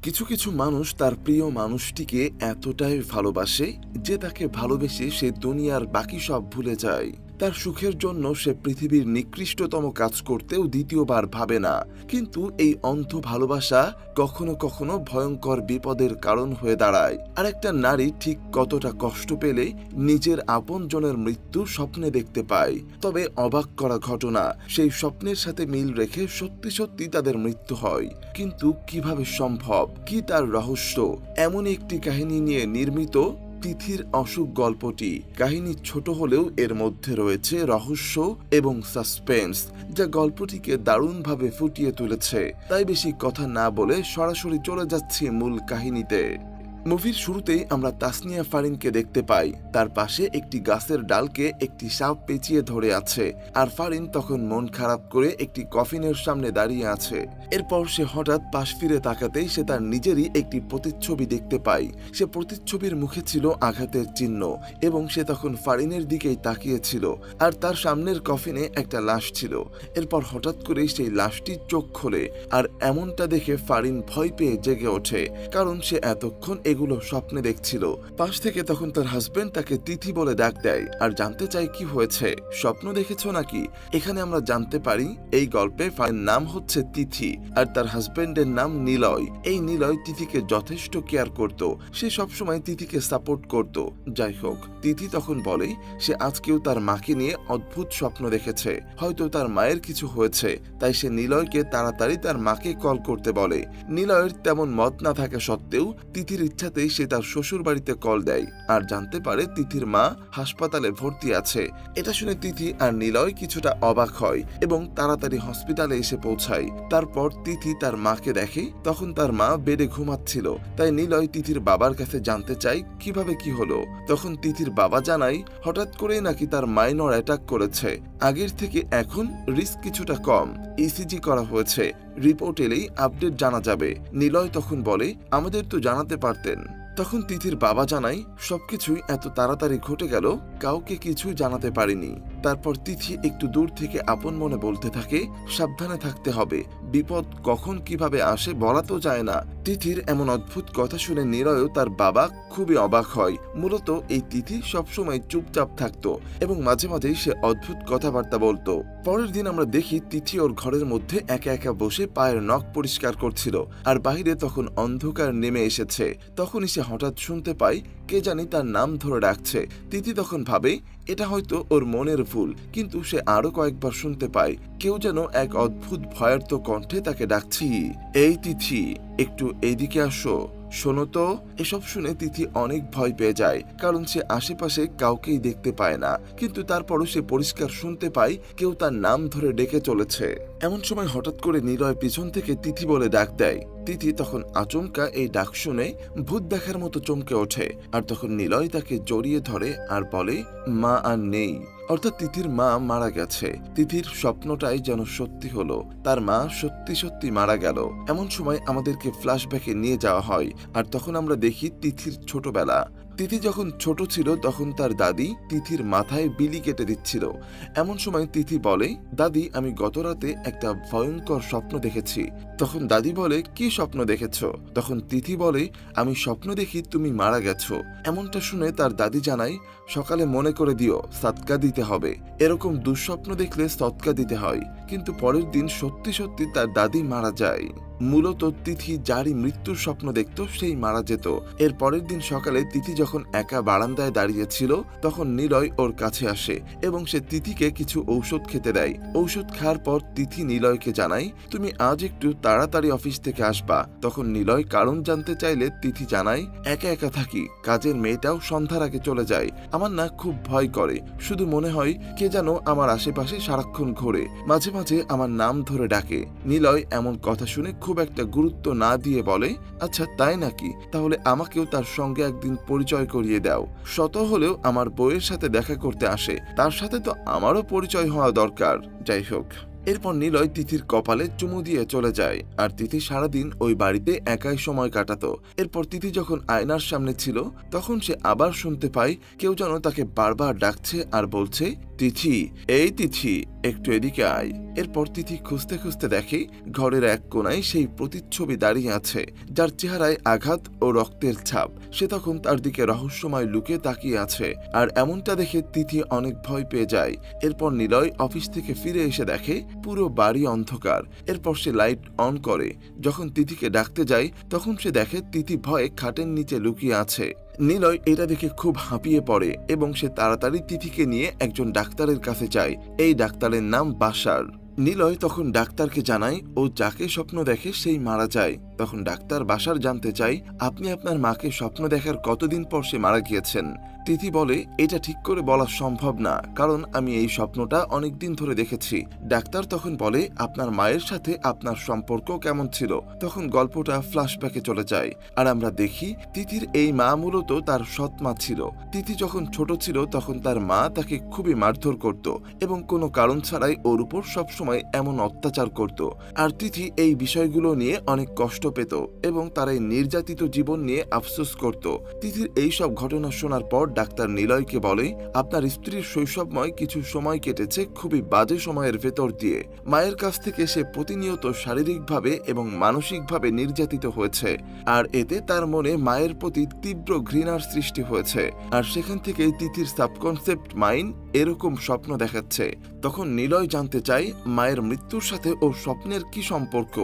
কিছু কিছু মানুষ তার প্রিয় মানুষটিকে এতটাই ভালোবাসে যে তাকে ভালোবেসে সে দুনিয়ার বাকি সব ভুলে যায়। তার সুখের জন্য সে পৃথিবীর নিকৃষ্টতম কাজ করতেও দ্বিতীয়বার ভাবে না। কিন্তু এই অন্ধ ভালোবাসা কখনো কখনো ভয়ঙ্কর বিপদের কারণ হয়ে দাঁড়ায়। আর একটা নারী ঠিক কতটা কষ্ট পেলে নিজের আপনজনের মৃত্যু স্বপ্নে দেখতে পায়। তবে অবাক করা ঘটনা, সেই স্বপ্নের সাথে মিল রেখে সত্যি সত্যি তাদের মৃত্যু হয়। কিন্তু কিভাবে সম্ভব, কি তার রহস্য? এমন একটি কাহিনী নিয়ে নির্মিত তিথির অসুখ গল্পটি। কাহিনী ছোট হলেও এর মধ্যে রয়েছে রহস্য এবং সাসপেন্স, যা গল্পটিকে দারুণভাবে ফুটিয়ে তুলেছে। তাই বেশি কথা না বলে সরাসরি চলে যাচ্ছি মূল কাহিনীতে। মুভির শুরুতেই আমরা তাসনিয়া ফারিনকে দেখতে পাই। তার পাশে একটি গাছের ডালকে একটি সাপ পেঁচিয়ে ধরে আছে, আর ফারিন তখন মন খারাপ করে একটি কফিনের সামনে দাঁড়িয়ে আছে। এরপর সে হঠাৎ পাশ ফিরে তাকাতেই সে তার নিজেরই একটি প্রতিচ্ছবি দেখতে পায়। সে প্রতিচ্ছবির মুখে ছিল আঘাতের চিহ্ন এবং সে তখন ফারিনের দিকেই তাকিয়েছিল, আর তার সামনের কফিনে একটা লাশ ছিল। এরপর হঠাৎ করেই সেই লাশটির চোখ খোলে, আর এমনটা দেখে ফারিন ভয় পেয়ে জেগে ওঠে, কারণ সে এতক্ষণ এগুলো স্বপ্নে দেখছিল। পাশ থেকে তখন তার হাজবেন্ড তাকে তিথি বলে ডাক দেয় আর জানতে চায় কি হয়েছে, স্বপ্ন দেখেছ নাকি। এখানে আমরা জানতে পারি এই গল্পে ফারিনের নাম হচ্ছে তিথি, আর তার হাজবেন্ডের নাম নিলয়। এই নিলয় তিথিকে যথেষ্ট কেয়ার করত, সে সবসময় তিথিকে সাপোর্ট করত। যাই হোক, তিথি তখন বলে সে আজকেও তার মাকে নিয়ে অদ্ভুত স্বপ্ন দেখেছে, হয়তো তার মায়ের কিছু হয়েছে। তাই সে নিলয়কে তাড়াতাড়ি তার মাকে কল করতে বলে। নিলয়ের তেমন মত না থাকা সত্ত্বেও তিথির ইচ্ছাতেই সে তার শ্বশুর বাড়িতে কল দেয় আর জানতে পারে তিথির মা হাসপাতালে ভর্তি আছে। এটা শুনে তিথি আর নিলয় কিছুটা অবাক হয় এবং তাড়াতাড়ি হসপিটালে এসে পৌঁছায়। তারপর তিথি তার মাকে দেখে, তখন তার মা বেডে ঘুমাচ্ছিল। তাই নিলয় তিথির বাবার কাছে জানতে চায় কিভাবে কি হলো। তখন তিথির বাবা জানায় হঠাৎ করেই নাকি তার মাইনর অ্যাটাক করেছে, আগের থেকে এখন রিস্ক কিছুটা কম, ইসিজি করা হয়েছে, রিপোর্ট এলেই আপডেট জানা যাবে। নিলয় তখন বলে আমাদের তো জানাতে পারতেন। তখন তিথির বাবা জানায় সবকিছুই এত তাড়াতাড়ি ঘটে গেল, কাউকে কিছুই জানাতে পারিনি। তারপর তিথি একটু দূর থেকে আপন মনে বলতে থাকে সাবধানে থাকতে হবে, বিপদ কখন কিভাবে আসে বলা তো যায় না। তিথির এমন অদ্ভুত কথা শুনে নিলয়ও তার বাবা খুবই অবাক হয়। মূলত এই তিথি সবসময় চুপচাপ থাকতো এবং মাঝে মাঝেই সে অদ্ভুত কথাবার্তা বলতো। পরের দিন আমরা দেখি তিথি ওর ঘরের মধ্যে একা একা বসে পায়ের নখ পরিষ্কার করছিল, আর বাহিরে তখন অন্ধকার নেমে এসেছে। তখনই সে হঠাৎ শুনতে পায় কে জানি তার নাম ধরে ডাকছে। তিথি তখন ভাবে এটা হয়তো ওর মনের ভুল, কিন্তু সে আরো কয়েকবার শুনতে পায় কেউ যেন এক অদ্ভুত ভয়ার্ত কণ্ঠে তাকে ডাকছি, এই তিথি একটু এইদিকে আসো, শোনো তো। এসব শুনে তিথি অনেক ভয় পেয়ে যায়, কারণ সে আশেপাশে কাউকেই দেখতে পায় না। কিন্তু তারপরও সে পরিষ্কার শুনতে পায় কেউ তার নাম ধরে ডেকে চলেছে। এমন সময় হঠাৎ করে নিলয় পিছন থেকে তিথি বলে ডাক দেয়। তিথি তখন আচমকা এই ডাক শুনে ভূত দেখার মতো চমকে ওঠে, আর তখন নিলয় তাকে জড়িয়ে ধরে আর বলে মা আর নেই, অর্থাৎ তিথির মা মারা গেছে। তিথির স্বপ্নটাই যেন সত্যি হলো, তার মা সত্যি সত্যি মারা গেল। এমন সময় আমাদেরকে ফ্ল্যাশব্যাকে নিয়ে যাওয়া হয়, আর তখন আমরা দেখি তিথির ছোটবেলা। তিথি যখন ছোট ছিল তখন তার দাদি তিথির মাথায় বিলি কেটে দিচ্ছিল। এমন সময় তিথি বলে দাদি আমি গত রাতে একটা ভয়ঙ্কর স্বপ্ন দেখেছি। তখন দাদি বলে কি স্বপ্ন দেখেছ? তখন তিথি বলে আমি স্বপ্ন দেখি তুমি মারা গেছো। এমনটা শুনে তার দাদি জানায় সকালে মনে করে দিও সৎকা দিতে হবে, এরকম দুঃস্বপ্ন দেখলে সৎকা দিতে হয়। কিন্তু পরের দিন সত্যি সত্যি তার দাদি মারা যায়। মূলত তিথি যারই মৃত্যুর স্বপ্ন দেখত সেই মারা যেত। এর পরের দিন সকালে তিথি যখন একা বারান্দায় দাঁড়িয়েছিল তখন নিলয় ওর কাছে আসে এবং সে তিথিকে কিছু ঔষধ খেতে দেয়। ঔষধ খাওয়ার পর তিথি নিলয়কে জানায় তুমি আজ একটু তাড়াতাড়ি অফিস থেকে আসবা। তখন নিলয় কারণ জানতে চাইলে তিথি জানায় একা একা থাকি, কাজের মেয়েটাও সন্ধ্যার আগে চলে যায়, আমার না খুব ভয় করে, শুধু মনে হয় কে যেন আমার আশেপাশে সারাক্ষণ ঘোরে, মাঝে মাঝে আমার নাম ধরে ডাকে। নিলয় এমন কথা শুনে খুব একটা গুরুত্ব না দিয়ে বলে আচ্ছা তাই নাকি, তাহলে আমাকেও তার সঙ্গে একদিন পরিচয় করিয়ে দাও। শত হলেও আমার বউয়ের সাথে দেখা করতে আসে, তার সাথে তো আমারও পরিচয় হওয়া দরকার। যাই হোক, এরপর নিলয় তিথির কপালে চুমু দিয়ে চলে যায়, আর তিথি সারাদিন ওই বাড়িতে একাই সময় কাটাতো। এরপর তিথি যখন আয়নার সামনে ছিল তখন সে আবার শুনতে পায় কেউ যেন তাকে বারবার ডাকছে আর বলছে তিথি, এই তিথি একটু এদিকে আয়। এরপর তিথি খুঁজতে খুঁজতে দেখে ঘরের এক কোণায় সেই প্রতিচ্ছবি দাঁড়িয়ে আছে, যার চেহারায় আঘাত ও রক্তের ছাপ। সে তখন তার দিকে রহস্যময় লুকে তাকিয়ে আছে, আর এমনটা দেখে তিথি অনেক ভয় পেয়ে যায়। এরপর নিলয় অফিস থেকে ফিরে এসে দেখে পুরো বাড়ি অন্ধকার। এরপর সে লাইট অন করে। যখন তিথিকে ডাকতে যায় তখন সে দেখে তিথি ভয়ে খাটের নিচে লুকিয়ে আছে। নিলয় এটা দেখে খুব হাঁপিয়ে পড়ে এবং সে তাড়াতাড়ি তিথিকে নিয়ে একজন ডাক্তারের কাছে যায়। এই ডাক্তারের নাম বাশার। নিলয় তখন ডাক্তারকে জানায় ও যাকে স্বপ্ন দেখে সেই মারা যায়। তখন ডাক্তার বাশার জানতে চায়, আপনি আপনার মাকে স্বপ্ন দেখার কতদিন পর সে মারা গিয়েছেন? তিথি বলে, এটা ঠিক করে বলা সম্ভব না, কারণ আমি এই স্বপ্নটা অনেকদিন ধরে দেখেছি। ডাক্তার তখন বলে, আপনার মায়ের সাথে আপনার সম্পর্ক কেমন ছিল? তখন গল্পটা ফ্ল্যাশব্যাকে চলে যায়, আর আমরা দেখি তিথির এই মা মূলত তার সৎ মা ছিল। তিথি যখন ছোট ছিল তখন তার মা তাকে খুবই মারধর করত এবং কোনো কারণ ছাড়াই ওর উপর সবসময় এমন অত্যাচার করত। আর তিথি এই বিষয়গুলো নিয়ে অনেক কষ্ট পেত এবং তার এই নির্যাতিত জীবন নিয়ে আফসোস করত। তিথির এইসব ঘটনা শোনার পর ডাক্তার নিলয়কে বলে, আপনার স্ত্রীর শৈশবময় কিছু সময় কেটেছে খুবই বাজে সময়ের ভেতর দিয়ে। মায়ের কাছ থেকে সে প্রতিনিয়ত শারীরিকভাবে এবং মানসিকভাবে নির্যাতিত হয়েছে, আর এতে তার মনে মায়ের প্রতি তীব্র ঘৃণার সৃষ্টি হয়েছে। আর সেখান থেকেই তিথির সাবকনসেপ্ট মাইন্ড এরকম স্বপ্ন দেখাচ্ছে। তখন নিলয় জানতে চায় মায়ের মৃত্যুর সাথে ও স্বপ্নের কি সম্পর্ক,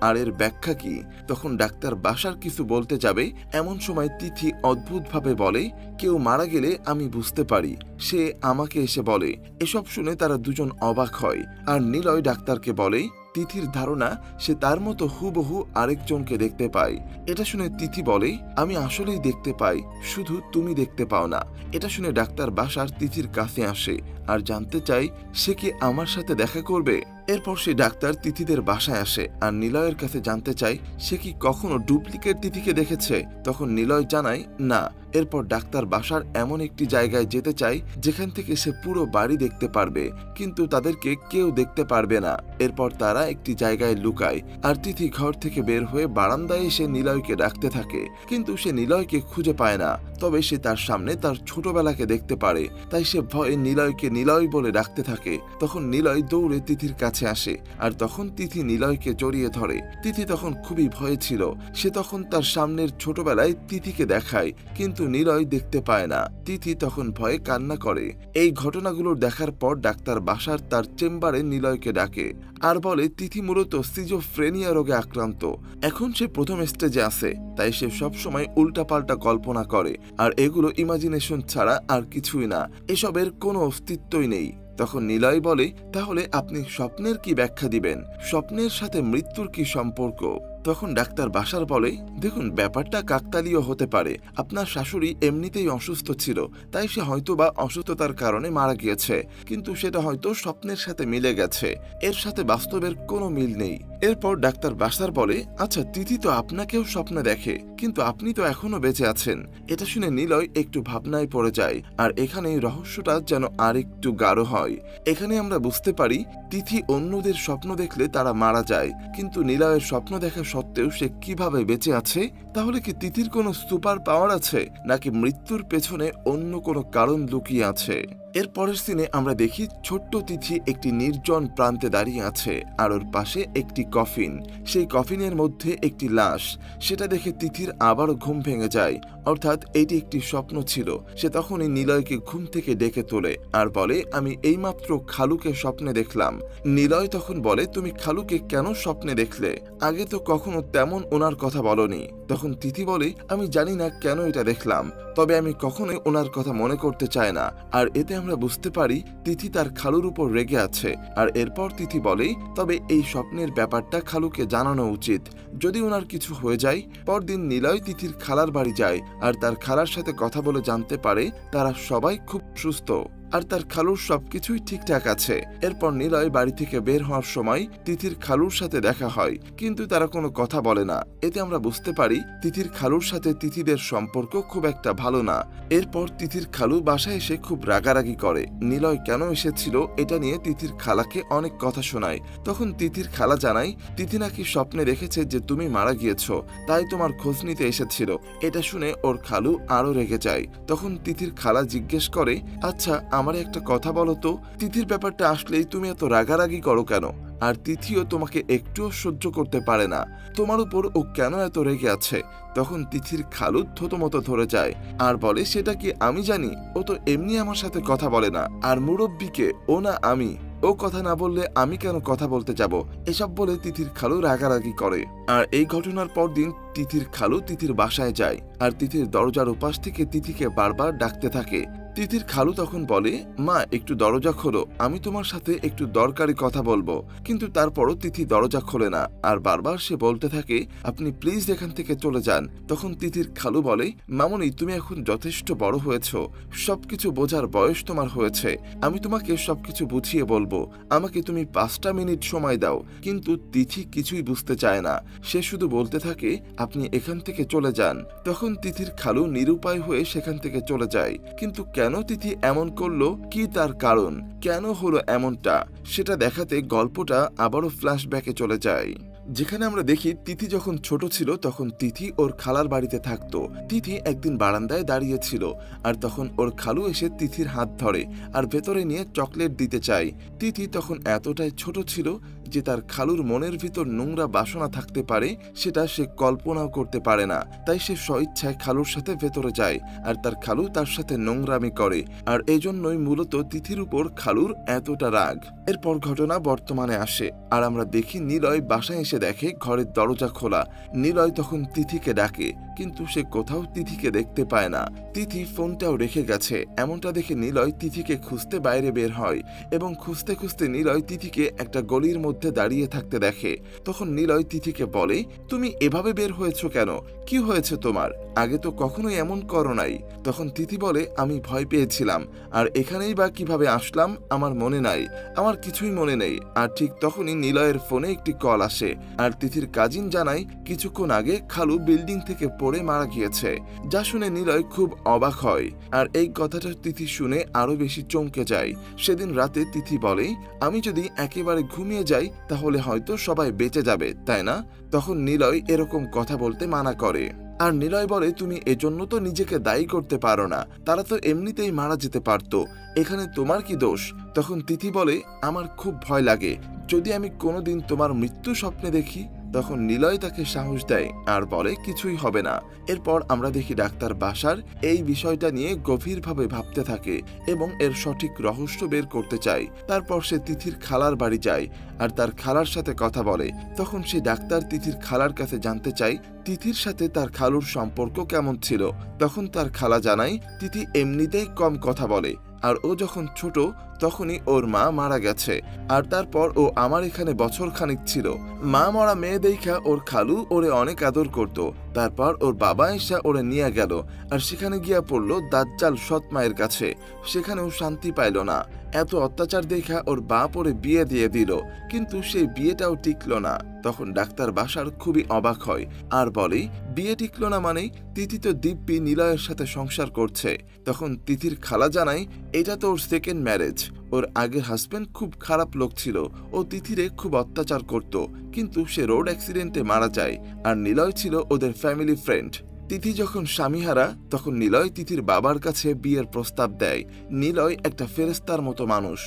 আর এর ব্যাখ্যা কি। তখন ডাক্তার বাশার কিছু বলতে যাবে, এমন সময় তিথি অদ্ভুতভাবে বলে, কেউ মারা গেলে আমি বুঝতে পারি, সে আমাকে এসে বলে। এসব শুনে তারা দুজন অবাক হয়, আর নিলয় ডাক্তারকে বলে তিথির ধারণা সে তার মতো হুবহু আরেকজনকে দেখতে পায়। এটা শুনে তিথি বলে, আমি আসলেই দেখতে পাই, শুধু তুমি দেখতে পাও না। এটা শুনে ডাক্তার বাশার তিথির কাছে আসে আর জানতে চাই সে কি আমার সাথে দেখা করবে। এরপর সে ডাক্তার তিথিদের বাসায় আসে আর নিলয়ের কাছে জানতে চায় সে কি কখনো ডুপ্লিকেট তিথিকে দেখেছে। তখন নিলয় জানায় না। এরপর ডাক্তার বাশার এমন একটি জায়গায় যেতে চায় যেখান থেকে সে পুরো বাড়ি দেখতে পারবে, কিন্তু তাদেরকে কেউ দেখতে পারবে না। এরপর তারা একটি জায়গায় লুকায়, আর তিথি ঘর থেকে বের হয়ে বারান্দায় এসে নিলয়কে ডাকতে থাকে, কিন্তু সে নিলয়কে খুঁজে পায় না। তবে সে তার সামনে তার ছোটবেলাকে দেখতে পারে, তাই সে ভয়ে নিলয়কে নিলয় বলে ডাকতে থাকে। তখন নিলয় দৌড়ে তিথির কাছে আসে, আর তখন তিথি নিলয়কে জড়িয়ে ধরে। তিথি তখন খুবই ভয়ে ছিল। সে তখন তার সামনের ছোটবেলায় তিথিকে দেখায়, কিন্তু নিলয় দেখতে পায় না। তিথি তখন ভয়ে কান্না করে। এই ঘটনাগুলো দেখার পর ডাক্তার বাশার তার চেম্বারে নিলয়কে ডাকে আর বলে তিথি মূলত সিজোফ্রেনিয়া রোগে আক্রান্ত। এখন সে প্রথম স্টেজে আছে, তাই সে সবসময় উল্টাপাল্টা কল্পনা করে, আর এগুলো ইমাজিনেশন ছাড়া আর কিছুই না, এসবের কোনো অস্তিত্বই নেই। তখন নিলয় বলে, তাহলে আপনি স্বপ্নের কি ব্যাখ্যা দিবেন? স্বপ্নের সাথে মৃত্যুর কি সম্পর্ক? তখন ডাক্তার বাশার বলে, দেখুন, ব্যাপারটা কাকতালীয় হতে পারে। আপনার শাশুড়ি এমনিতেই অসুস্থ ছিল, তাই সে হয়তোবা অসুস্থতার কারণে মারা গিয়েছে, কিন্তু সেটা হয়তো স্বপ্নের সাথে মিলে গেছে, এর সাথে বাস্তবের কোনো মিল নেই। এরপর ডাক্তার বাশার বলে, আচ্ছা, তিথি তো আপনাকেও স্বপ্নে দেখে, কিন্তু আপনি তো এখনো বেঁচে আছেন। এটা শুনে নিলয় একটু ভাবনায় পড়ে যায়, আর এখানেই রহস্যটা যেন আর একটু গাঢ় হয়। এখানে আমরা বুঝতে পারি তিথি অন্যদের স্বপ্ন দেখলে তারা মারা যায়, কিন্তু নিলয়ের স্বপ্ন দেখা সত্ত্বেও সে কিভাবে বেঁচে আছে? তাহলে কি তিথির কোনো সুপার পাওয়ার আছে, নাকি মৃত্যুর পেছনে অন্য কোনো কারণ লুকিয়ে আছে? এর পরের সিনে আমরা দেখি ছোট্ট তিথি একটি নির্জন প্রান্তে দাঁড়িয়ে আছে, আর ওর পাশে একটি কফিন। সেই কফিনের মধ্যে একটি লাশ। সেটা দেখে তিথির আবারও ঘুম ভেঙে যায়, অর্থাৎ এটি একটি স্বপ্ন ছিল। সে তখনই নিলয়কে ঘুম থেকে ডেকে তোলে আর বলে, আমি এইমাত্র খালুকে স্বপ্নে দেখলাম। নিলয় তখন বলে, তুমি খালুকে কেন স্বপ্নে দেখলে? আগে তো কখনো তেমন ওনার কথা বলনি। তখন তিথি বলে, আমি জানি না কেন এটা দেখলাম, তবে আমি কখনোই ওনার কথা মনে করতে চাই না। আর এতে আমরা বুঝতে পারি তিথি তার খালুর উপর রেগে আছে। আর এরপর তিথি বলে, তবে এই স্বপ্নের ব্যাপারটা খালুকে জানানো উচিত, যদি ওনার কিছু হয়ে যায়। পরদিন নিলয় তিথির খালার বাড়ি যায়, আর তার খালার সাথে কথা বলে জানতে পারে তারা সবাই খুব সুস্থ, আর তার খালুর সবকিছুই ঠিকঠাক আছে। এরপর নিলয় বাড়ি থেকে বের হওয়ার সময় তিথির খালুর সাথে দেখা হয়, কিন্তু তারা কোনো কথা বলে না। এতে আমরা বুঝতে পারি তিথির খালুর সাথে তিথিদের সম্পর্ক খুব একটা ভালো না। এরপর তিথির খালু বাসায় এসে খুব রাগারাগি করে। নিলয় কেন এসেছিল এটা নিয়ে তিথির খালাকে অনেক কথা শোনায়। তখন তিথির খালা জানায়, তিথি নাকি স্বপ্নে দেখেছে যে তুমি মারা গিয়েছ, তাই তোমার খোঁজ নিতে এসেছিল। এটা শুনে ওর খালু আরো রেগে যায়। তখন তিথির খালা জিজ্ঞেস করে, আচ্ছা, আমার একটা কথা বলো তো, তিথির ব্যাপারটা আসলেই তুমি এত রাগারাগি করো কেন? আর তিথিও তোমাকে একটুও সহ্য করতে পারে না, তোমার উপর ও কেন এত রেগে আছে? তখন তিথির খালু থতমত ধরে যায় আর বলে, সেটা কি আমি জানি? ও তো এমনি আমার সাথে কথা বলে না, আর মুরব্বিকে ও না আমি, ও কথা না বললে আমি কেন কথা বলতে যাব? এসব বলে তিথির খালু রাগারাগি করে। আর এই ঘটনার পর দিন তিথির খালু তিথির বাসায় যায় আর তিথির দরজার উপাস থেকে তিথিকে বারবার ডাকতে থাকে। তিথির খালু তখন বলে, মা একটু দরজা খোলো, আমি তোমার সাথে একটু দরকারি কথা বলবো। কিন্তু তারপরও তিথি দরজা খোলে না আর বারবার সে বলতে থাকে, আপনি প্লিজ এখান থেকে চলে যান। তখন তিথির খালু বলে, মামনি তুমি এখন যথেষ্ট বড় হয়েছো, সবকিছু বোঝার বয়স তোমার হয়েছে, আমি তোমাকে সবকিছু বুঝিয়ে বলবো, আমাকে তুমি 5টা মিনিট সময় দাও। কিন্তু তিথি কিছুই বুঝতে চায় না, সে শুধু বলতে থাকে, আপনি এখান থেকে চলে যান। তখন তিথির খালু নিরুপায় হয়ে সেখান থেকে চলে যায়। কিন্তু কেন তিথি এমন করলো, কি তার কারণ, কেন হলো এমনটা, সেটা দেখাতে গল্পটা আবারও ফ্ল্যাশব্যাকে চলে যায়, যেখানে আমরা দেখি তিথি যখন ছোট ছিল তখন তিথি ওর খালার বাড়িতে থাকতো। তিথি একদিন বারান্দায় দাঁড়িয়ে ছিল আর তখন ওর খালু এসে তিথির হাত ধরে আর ভেতরে নিয়ে চকলেট দিতে চায়। তিথি তখন এতটাই ছোট ছিল যে তার খালুর মনের ভিতর নোংরা বাসনা থাকতে পারে সেটা সে কল্পনাও করতে পারে না। তাই সে স্বইচ্ছায় খালুর সাথে ভেতরে যায় আর তার খালু তার সাথে নোংরামি করে, আর এজন্যই মূলত তিথির উপর খালুর এতটা রাগ। এরপর ঘটনা বর্তমানে আসে আর আমরা দেখি নিলয় বাসায় এসে দেখে ঘরের দরজা খোলা। নিলয় তখন তিথিকে ডাকে কিন্তু সে কোথাও তিথিকে দেখতে পায় না। তিথি ফোনটাও রেখে গেছে এমনটা দেখে নিলয় তিথিকে খুঁজতে বাইরে বের হয় এবং খুঁজতে খুঁজতে নিলয় তিথিকে একটা গলির মধ্যে দাঁড়িয়ে থাকতে দেখে। তখন নিলয় তিথিকে বলে, তুমি এভাবে বের হয়েছো কেন, কি হয়েছে তোমার? আগে তো কখনোই এমন করো নাই। তখন তিথি বলে, আমি ভয় পেয়েছিলাম আর এখানেই বা কিভাবে আসলাম আমার মনে নাই, আমার কিছুই মনে নেই। আর ঠিক তখনই নিলয়ের ফোনে একটি কল আসে আর তিথির কাজিন জানায় কিছুক্ষণ আগে খালু বিল্ডিং থেকে পড়ে মারা গিয়েছে। যা শুনে নিলয় খুব অবাক হয় আর এই কথাটা তিথি শুনে আরো বেশি চমকে যায়। সেদিন রাতে তিথি বলে, আমি যদি একেবারে ঘুমিয়ে যাই তাহলে হয়তো সবাই বেঁচে যাবে, তাই না? তখন নিলয় এরকম কথা বলতে মানা করে আর নিলয় বলে, তুমি এজন্য তো নিজেকে দায়ী করতে পারো না, তারা তো এমনিতেই মারা যেতে পারতো, এখানে তোমার কি দোষ? তখন তিথি বলে, আমার খুব ভয় লাগে, যদি আমি কোনোদিন তোমার মৃত্যু স্বপ্নে দেখি। তখন নিলয় তাকে সাহস দেয় আর বলে, কিছুই হবে না। এরপর আমরা দেখি ডাক্তার বাশার এই বিষয়টা নিয়ে গভীরভাবে ভাবতে থাকে এবং এর সঠিক রহস্য বের করতে চায়। তারপর সে তিথির খালার বাড়ি যায় আর তার খালার সাথে কথা বলে। তখন সে ডাক্তার তিথির খালার কাছে জানতে চায় তিথির সাথে তার খালুর সম্পর্ক কেমন ছিল। তখন তার খালা জানায়, তিথি এমনিতেই কম কথা বলে আর ও যখন ছোট তখনই ওর মা মারা গেছে আর তারপর ও আমার এখানে বছর খানিক ছিল। মা মরা মেয়ে দেখা ওর খালু ওরে অনেক আদর করত। তারপর ওর বাবা এসে ওরে নিয়ে গেল আর সেখানে গিয়া পড়লো দাজ্জাল সৎ মায়ের কাছে। সেখানেও শান্তি পাইল না, এত অত্যাচার দেখা ওর বাপ ওরে বিয়ে দিয়ে দিল, কিন্তু সেই বিয়েটাও টিকলো না। তখন ডাক্তার বাশার খুবই অবাক হয় আর বলে, বিয়ে টিকলো না মানে? তিথি তো দিব্যি নিলয়ের সাথে সংসার করছে। তখন তিথির খালা জানায়, এটা তো ওর সেকেন্ড ম্যারেজ, ওর আগের হাজবেন্ড খুব খারাপ লোক ছিল, ও তিথিরে খুব অত্যাচার করত, কিন্তু সে রোড অ্যাক্সিডেন্টে মারা যায় আর নিলয় ছিল ওদের ফ্যামিলি ফ্রেন্ড। তিথি যখন স্বামীহারা তখন নিলয় তিথির বাবার কাছে বিয়ের প্রস্তাব দেয়। নিলয় একটা ফেরেস্তার মতো মানুষ,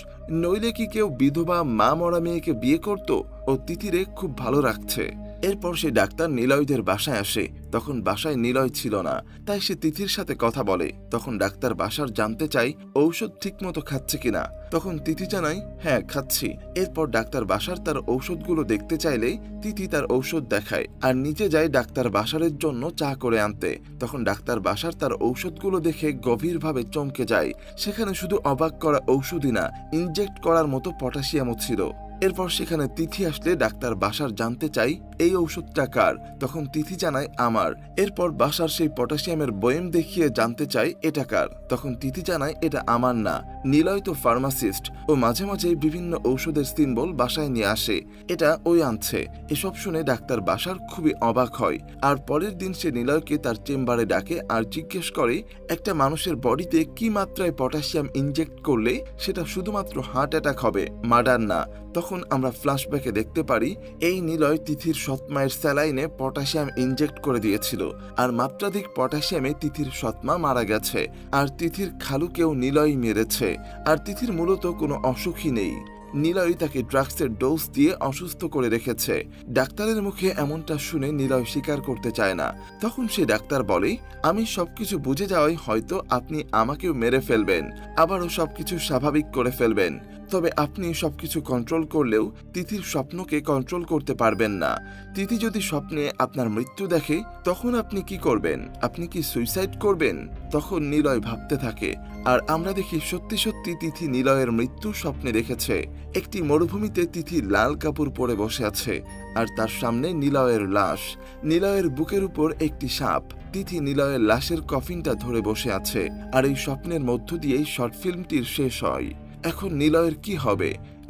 নইলে কি কেউ বিধবা মা মরা মেয়েকে বিয়ে করত? ও তিথিরে খুব ভালো রাখছে। এরপর সে ডাক্তার নিলয়দের বাসায় আসে, তখন বাসায় নিলয় ছিল না, তাই সে তিথির সাথে কথা বলে। তখন ডাক্তার বাসার জানতে চাই ঔষধ ঠিক মতো খাচ্ছে কিনা। তখন তিথি জানায়, হ্যাঁ খাচ্ছি। এরপর ডাক্তার বাসার তার ঔষধগুলো দেখতে চাইলে তিথি তার ঔষধ দেখায় আর নিচে যায় ডাক্তার বাসারের জন্য চা করে আনতে। তখন ডাক্তার বাসার তার ঔষধগুলো দেখে গভীরভাবে চমকে যায়। সেখানে শুধু অবাক করা ঔষধই না, ইনজেক্ট করার মতো পটাশিয়ামও ছিল। এরপর সেখানে তিথি আসলে ডাক্তার বাশার জানতে চাই এই ঔষধটা কার। তখন তিথি জানায় আমার। এরপর বাশার সেই পটাশিয়ামের বয়েম দেখিয়ে জানতে চাই এটা কার। তখন তিথি জানায় এটা আমার না, নিলয় তো ফার্মাসিস্ট, ও মাঝে মাঝে বিভিন্ন ঔষধের সিম্বল বাসায় নিয়ে আসে, এটা ওই আনছে। এসব শুনে ডাক্তার বাশার খুবই অবাক হয় আর পরের দিন সে নিলয়কে তার চেম্বারে ডাকে আর জিজ্ঞেস করে একটা মানুষের বডিতে কি মাত্রায় পটাশিয়াম ইনজেক্ট করলে সেটা শুধুমাত্র হার্ট অ্যাটাক হবে, মার্ডার না। তখন আমরা ফ্ল্যাশব্যাকে দেখতে পারি এই নিলয় তিথির সৎমায়ের স্যালাইনে পটাশিয়াম ইনজেক্ট করে দিয়েছিল, আর মাত্রাধিক পটাশিয়ামে তিথির সৎমা মারা গেছে, আর তিথির খালুকেও নিলয় মেরেছে। আর তিথির মূলত কোনো অসুখই নেই, নিলয় তাকে ড্রাগসের ডোজ দিয়ে অসুস্থ করে রেখেছে। ডাক্তারের মুখে এমনটা শুনে নিলয় স্বীকার করতে চায় না। তখন সে ডাক্তার বলে, আমি সবকিছু বুঝে যাওয়ায় হয়তো আপনি আমাকেও মেরে ফেলবেন, আবারও সবকিছু স্বাভাবিক করে ফেলবেন, তবে আপনি সবকিছু কন্ট্রোল করলেও তিথির স্বপ্নকে কন্ট্রোল করতে পারবেন না। তিথি যদি স্বপ্নে আপনার মৃত্যু দেখে তখন আপনি কি করবেন? আপনি কি সুইসাইড করবেন? তখন নিলয় ভাবতে থাকে, আর আমরা দেখি সত্যি সত্যি তিথি নিলয়ের মৃত্যু স্বপ্নে দেখেছে। একটি মরুভূমিতে তিথি লাল কাপড় পরে বসে আছে, আর তার সামনে নিলয়ের লাশ। নিলয়ের বুকের উপর একটি সাপ। তিথি নিলয়ের লাশের কফিনটা ধরে বসে আছে, আর এই স্বপ্নের মধ্য দিয়েই শর্ট ফিল্মটির শেষ হয়। এখন নিলয়ের কি হবে?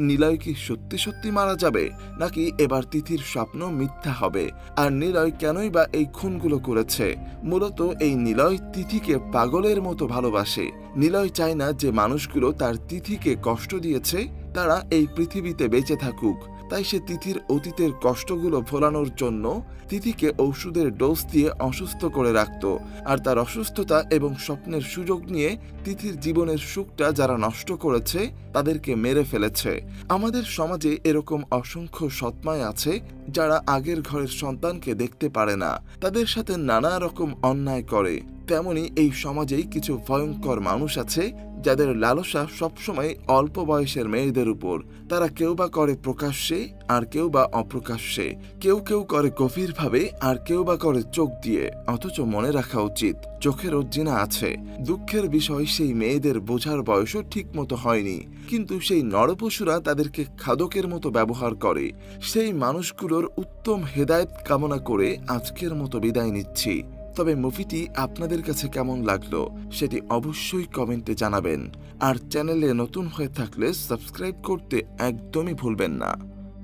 নিলয় কি সত্যি সত্যি মারা যাবে, নাকি এবার তিথির স্বপ্ন মিথ্যা হবে? আর নিলয় কেনই বা এই খুনগুলো করেছে? মূলত এই নিলয় তিথিকে পাগলের মতো ভালোবাসে। নিলয় চায় না যে মানুষগুলো তার তিথিকে কষ্ট দিয়েছে তারা এই পৃথিবীতে বেঁচে থাকুক, তাই সে তিথির অতীতের কষ্টগুলো ভোলানোর জন্য তিথিকে ঔষধের ডোজ দিয়ে অসুস্থ করে রাখত, আর তার অসুস্থতা এবং স্বপ্নের সুযোগ নিয়ে তিথির জীবনের সুখটা যারা নষ্ট করেছে তাদেরকে মেরে ফেলেছে। আমাদের সমাজে এরকম অসংখ্য সৎমায় আছে যারা আগের ঘরের সন্তানকে দেখতে পারে না, তাদের সাথে নানা রকম অন্যায় করে। তেমনি এই সমাজেই কিছু ভয়ঙ্কর মানুষ আছে যাদের লালসা সবসময় অল্প বয়সের মেয়েদের উপর। তারা কেউ বা করে প্রকাশ্যে, আর কেউ বা অপ্রকাশ্যে, কেউ কেউ করে গভীরভাবে, আর কেউ বা করে চোখ দিয়ে। অথচ মনে রাখা উচিত চোখেরও জিনা আছে। দুঃখের বিষয় সেই মেয়েদের বোঝার বয়সও ঠিক মতো হয়নি, কিন্তু সেই নরপশুরা তাদেরকে খাদকের মতো ব্যবহার করে। সেই মানুষগুলোর উত্তম হেদায়েত কামনা করে আজকের মতো বিদায় নিচ্ছি। তবে মুভিটি আপনাদের কাছে কেমন লাগলো সেটি অবশ্যই কমেন্টে জানাবেন, আর চ্যানেলে নতুন হয়ে থাকলে সাবস্ক্রাইব করতে একদমই ভুলবেন না।